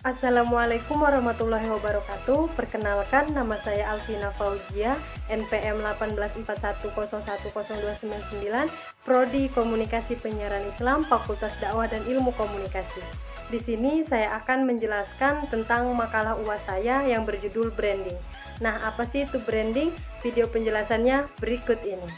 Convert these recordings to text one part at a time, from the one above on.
Assalamualaikum warahmatullahi wabarakatuh. Perkenalkan, nama saya Alvina Fauzia, NPM 1841010299, Prodi Komunikasi Penyiaran Islam, Fakultas Dakwah dan Ilmu Komunikasi. Di sini saya akan menjelaskan tentang makalah UAS saya yang berjudul branding. Nah, apa sih itu branding? Video penjelasannya berikut ini.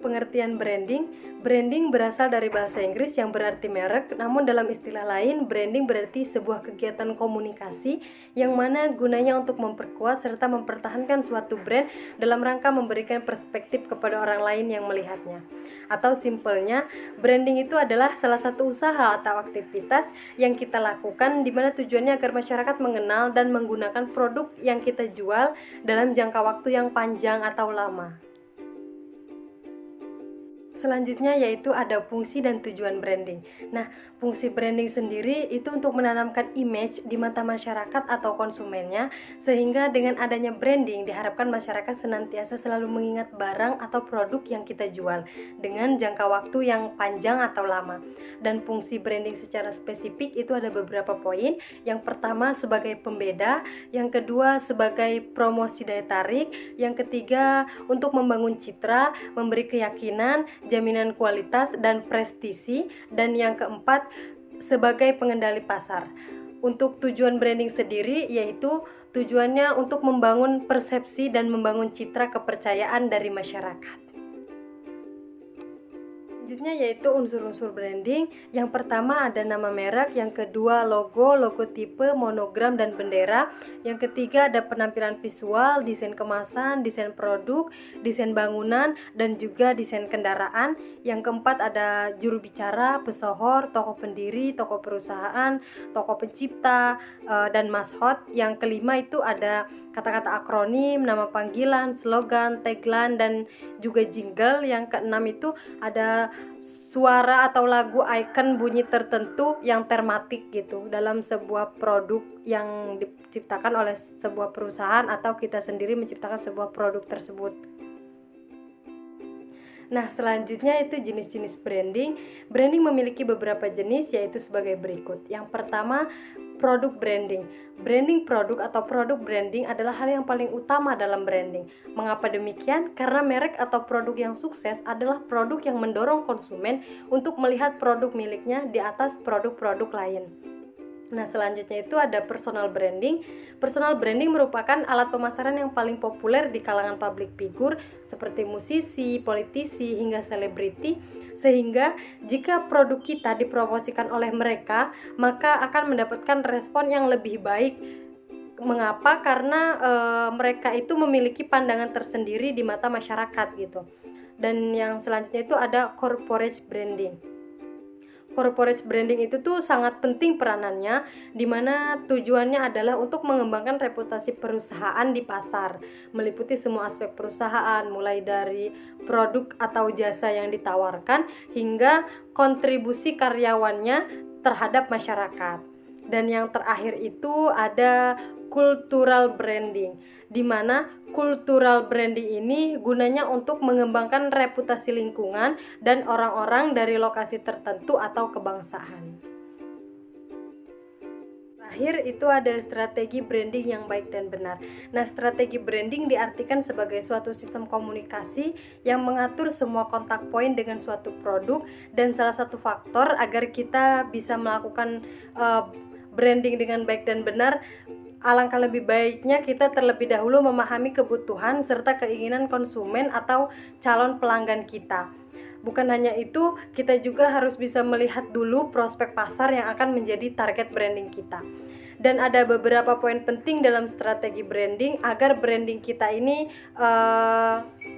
Pengertian branding. Branding berasal dari bahasa Inggris yang berarti merek, namun dalam istilah lain, branding berarti sebuah kegiatan komunikasi yang mana gunanya untuk memperkuat serta mempertahankan suatu brand dalam rangka memberikan perspektif kepada orang lain yang melihatnya. Atau simpelnya, branding itu adalah salah satu usaha atau aktivitas yang kita lakukan di mana tujuannya agar masyarakat mengenal dan menggunakan produk yang kita jual dalam jangka waktu yang panjang atau lama. Selanjutnya yaitu ada fungsi dan tujuan branding. Nah, fungsi branding sendiri itu untuk menanamkan image di mata masyarakat atau konsumennya, sehingga dengan adanya branding diharapkan masyarakat senantiasa selalu mengingat barang atau produk yang kita jual dengan jangka waktu yang panjang atau lama. Dan fungsi branding secara spesifik itu ada beberapa poin. Yang pertama sebagai pembeda, yang kedua sebagai promosi daya tarik, yang ketiga untuk membangun citra, memberi keyakinan, jaminan kualitas dan prestisi, dan yang keempat sebagai pengendali pasar. Untuk tujuan branding sendiri yaitu tujuannya untuk membangun persepsi dan membangun citra kepercayaan dari masyarakat. Selanjutnya yaitu unsur-unsur branding. Yang pertama ada nama merek, yang kedua logo, logotipe, monogram dan bendera. Yang ketiga ada penampilan visual, desain kemasan, desain produk, desain bangunan dan juga desain kendaraan. Yang keempat ada juru bicara, pesohor, tokoh pendiri, tokoh perusahaan, tokoh pencipta dan mascot. Yang kelima itu ada kata-kata akronim, nama panggilan, slogan, tagline dan juga jingle. Yang keenam itu ada suara atau lagu icon bunyi tertentu yang tematik gitu dalam sebuah produk yang diciptakan oleh sebuah perusahaan atau kita sendiri menciptakan sebuah produk tersebut. Nah, selanjutnya itu jenis-jenis branding. Branding memiliki beberapa jenis yaitu sebagai berikut. Yang pertama, produk branding. Branding produk atau produk branding adalah hal yang paling utama dalam branding. Mengapa demikian? Karena merek atau produk yang sukses adalah produk yang mendorong konsumen untuk melihat produk miliknya di atas produk-produk lain. Nah, selanjutnya itu ada personal branding. Personal branding merupakan alat pemasaran yang paling populer di kalangan public figure seperti musisi, politisi, hingga selebriti, sehingga jika produk kita dipromosikan oleh mereka, maka akan mendapatkan respon yang lebih baik. Mengapa? Karena mereka itu memiliki pandangan tersendiri di mata masyarakat gitu. Dan yang selanjutnya itu ada corporate branding. Corporate branding itu tuh sangat penting peranannya, di mana tujuannya adalah untuk mengembangkan reputasi perusahaan di pasar, meliputi semua aspek perusahaan, mulai dari produk atau jasa yang ditawarkan hingga kontribusi karyawannya terhadap masyarakat. Dan yang terakhir itu ada cultural branding, di mana cultural branding ini gunanya untuk mengembangkan reputasi lingkungan dan orang-orang dari lokasi tertentu atau kebangsaan. Terakhir itu ada strategi branding yang baik dan benar. Nah, strategi branding diartikan sebagai suatu sistem komunikasi yang mengatur semua kontak poin dengan suatu produk, dan salah satu faktor agar kita bisa melakukan branding dengan baik dan benar, alangkah lebih baiknya kita terlebih dahulu memahami kebutuhan serta keinginan konsumen atau calon pelanggan kita. Bukan hanya itu, kita juga harus bisa melihat dulu prospek pasar yang akan menjadi target branding kita. Dan ada beberapa poin penting dalam strategi branding agar branding kita ini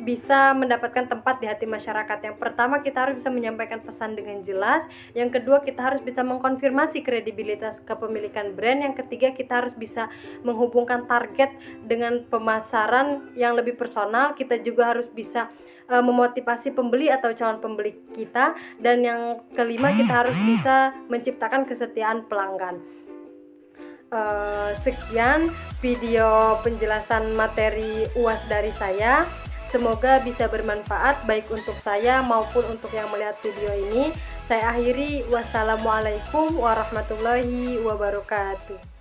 bisa mendapatkan tempat di hati masyarakat. Yang pertama, kita harus bisa menyampaikan pesan dengan jelas. Yang kedua, kita harus bisa mengkonfirmasi kredibilitas kepemilikan brand. Yang ketiga, kita harus bisa menghubungkan target dengan pemasaran yang lebih personal. Kita juga harus bisa memotivasi pembeli atau calon pembeli kita. Dan yang kelima, kita harus bisa menciptakan kesetiaan pelanggan. Sekian video penjelasan materi UAS dari saya. Semoga bisa bermanfaat baik untuk saya maupun untuk yang melihat video ini. Saya akhiri, wassalamualaikum warahmatullahi wabarakatuh.